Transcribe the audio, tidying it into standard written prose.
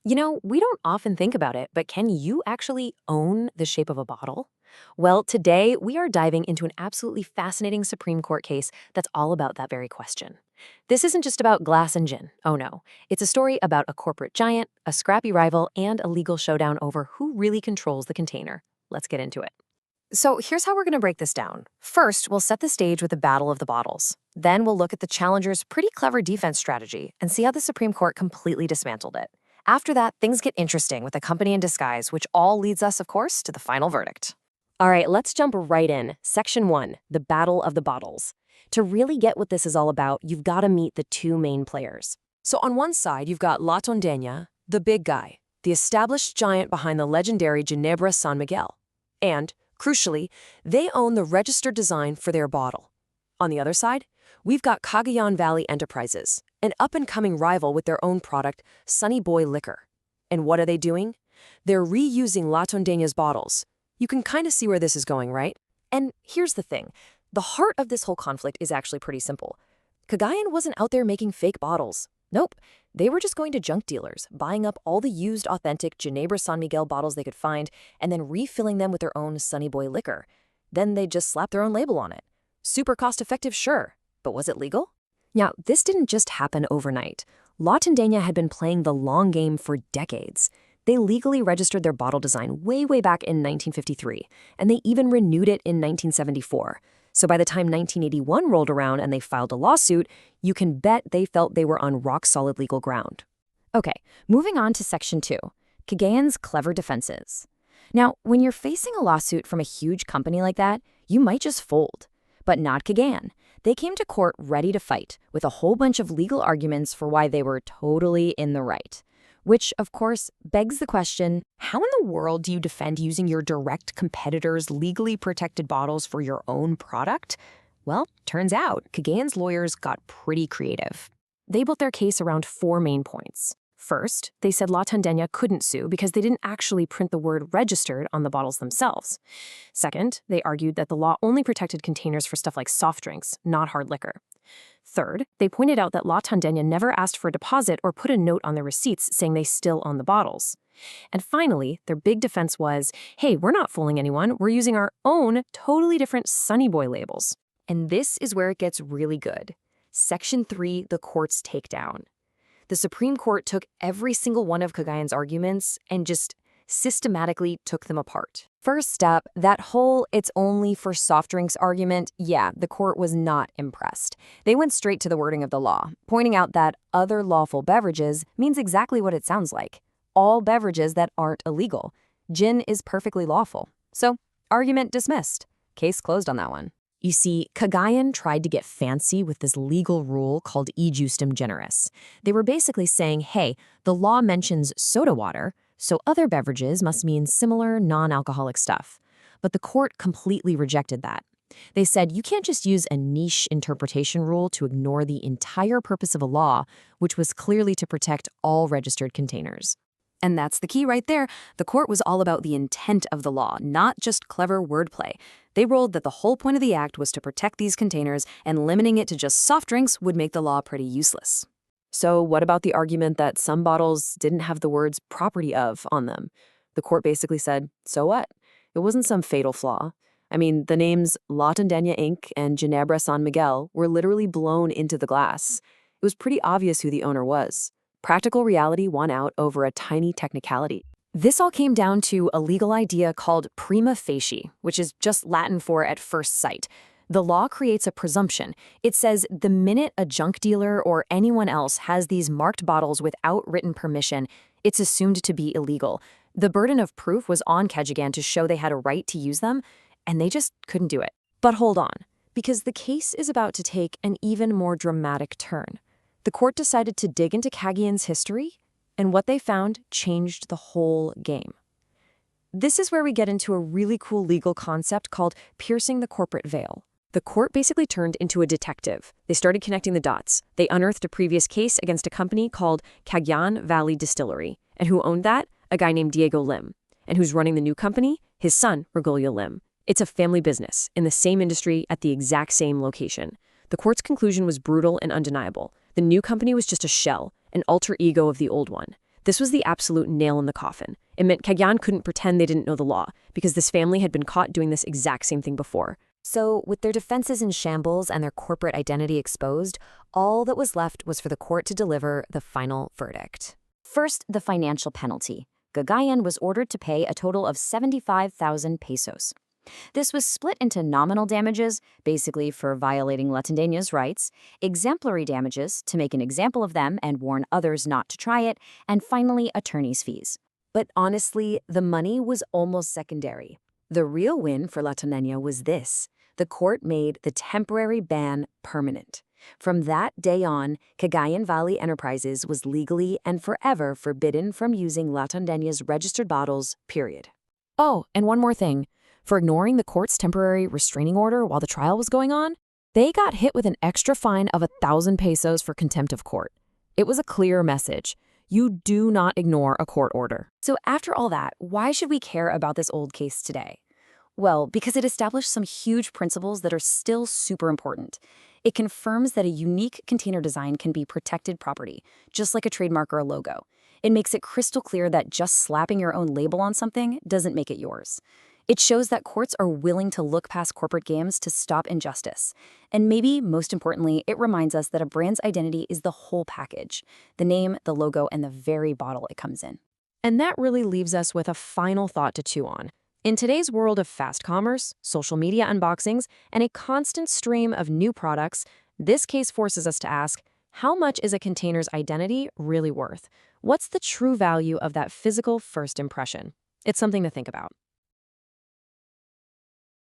We don't often think about it, but can you actually own the shape of a bottle? Well, today we are diving into an absolutely fascinating Supreme Court case that's all about that very question. This isn't just about glass and gin. Oh no. It's a story about a corporate giant, a scrappy rival, and a legal showdown over who really controls the container. Let's get into it. So here's how we're going to break this down. First, we'll set the stage with the Battle of the Bottles. Then we'll look at the challenger's pretty clever defense strategy and see how the Supreme Court completely dismantled it. After that, things get interesting with a company in disguise, which all leads us, of course, to the final verdict. All right, let's jump right in. Section 1, the Battle of the Bottles. To really get what this is all about, you've got to meet the two main players. So on one side, you've got La Tondena, the big guy, the established giant behind the legendary Ginebra San Miguel. And, crucially, they own the registered design for their bottle. On the other side, we've got Cagayan Valley Enterprises, an up-and-coming rival with their own product, Sunny Boy Liquor. And what are they doing? They're reusing La Tondena's bottles. You can kind of see where this is going, right? And here's the thing. The heart of this whole conflict is actually pretty simple. Cagayan wasn't out there making fake bottles. Nope. They were just going to junk dealers, buying up all the used authentic Ginebra San Miguel bottles they could find, and then refilling them with their own Sunny Boy Liquor. Then they just slapped their own label on it. Super cost-effective, sure. But was it legal? Now, this didn't just happen overnight. La Tondena had been playing the long game for decades. They legally registered their bottle design way back in 1953, and they even renewed it in 1974. So by the time 1981 rolled around and they filed a lawsuit, you can bet they felt they were on rock-solid legal ground. Okay, moving on to Section 2, Cagayan's clever defenses. Now, when you're facing a lawsuit from a huge company like that, you might just fold. But not Cagayan. They came to court ready to fight, with a whole bunch of legal arguments for why they were totally in the right. Which, of course, begs the question, how in the world do you defend using your direct competitor's legally protected bottles for your own product? Well, turns out, Cagayan's lawyers got pretty creative. They built their case around four main points. First, they said La Tondena couldn't sue because they didn't actually print the word registered on the bottles themselves. Second, they argued that the law only protected containers for stuff like soft drinks, not hard liquor. Third, they pointed out that La Tondena never asked for a deposit or put a note on their receipts saying they still own the bottles. And finally, their big defense was, hey, we're not fooling anyone, we're using our own totally different Sunny Boy labels. And this is where it gets really good. Section 3, the court's takedown. The Supreme Court took every single one of Cagayan's arguments and just systematically took them apart. First step, that whole "it's only for soft drinks" argument, yeah, the court was not impressed. They went straight to the wording of the law, pointing out that other lawful beverages means exactly what it sounds like. All beverages that aren't illegal. Gin is perfectly lawful. So, argument dismissed. Case closed on that one. You see, Cagayan tried to get fancy with this legal rule called e justum generis. They were basically saying, hey, the law mentions soda water, so other beverages must mean similar non-alcoholic stuff. But the court completely rejected that. They said you can't just use a niche interpretation rule to ignore the entire purpose of a law, which was clearly to protect all registered containers. And that's the key right there. The court was all about the intent of the law, not just clever wordplay. They ruled that the whole point of the act was to protect these containers, and limiting it to just soft drinks would make the law pretty useless. So what about the argument that some bottles didn't have the words "property of" on them? The court basically said, so what? It wasn't some fatal flaw. I mean, the names La Tondena Inc. and Ginebra San Miguel were literally blown into the glass. It was pretty obvious who the owner was. Practical reality won out over a tiny technicality. This all came down to a legal idea called prima facie, which is just Latin for at first sight. The law creates a presumption. It says the minute a junk dealer or anyone else has these marked bottles without written permission, it's assumed to be illegal. The burden of proof was on Cagayan to show they had a right to use them, and they just couldn't do it. But hold on, because the case is about to take an even more dramatic turn. The court decided to dig into Cagayan's history, and what they found changed the whole game. This is where we get into a really cool legal concept called piercing the corporate veil. The court basically turned into a detective. They started connecting the dots. They unearthed a previous case against a company called Cagayan Valley Distillery. And who owned that? A guy named Diego Lim. And who's running the new company? His son, Regolio Lim. It's a family business, in the same industry, at the exact same location. The court's conclusion was brutal and undeniable. The new company was just a shell, an alter ego of the old one. This was the absolute nail in the coffin. It meant Cagayan couldn't pretend they didn't know the law, because this family had been caught doing this exact same thing before. So, with their defenses in shambles and their corporate identity exposed, all that was left was for the court to deliver the final verdict. First, the financial penalty. Cagayan was ordered to pay a total of 75,000 pesos. This was split into nominal damages, basically for violating Latandeña's rights, exemplary damages, to make an example of them and warn others not to try it, and finally, attorney's fees. But honestly, the money was almost secondary. The real win for Latandeña was this. The court made the temporary ban permanent. From that day on, Cagayan Valley Enterprises was legally and forever forbidden from using Latandeña's registered bottles, period. Oh, and one more thing. For ignoring the court's temporary restraining order while the trial was going on, they got hit with an extra fine of 1,000 pesos for contempt of court. It was a clear message. You do not ignore a court order. So after all that, why should we care about this old case today? Well, because it established some huge principles that are still super important. It confirms that a unique container design can be protected property, just like a trademark or a logo. It makes it crystal clear that just slapping your own label on something doesn't make it yours. It shows that courts are willing to look past corporate games to stop injustice. And maybe, most importantly, it reminds us that a brand's identity is the whole package: the name, the logo, and the very bottle it comes in. And that really leaves us with a final thought to chew on. In today's world of fast commerce, social media unboxings, and a constant stream of new products, this case forces us to ask, how much is a container's identity really worth? What's the true value of that physical first impression? It's something to think about.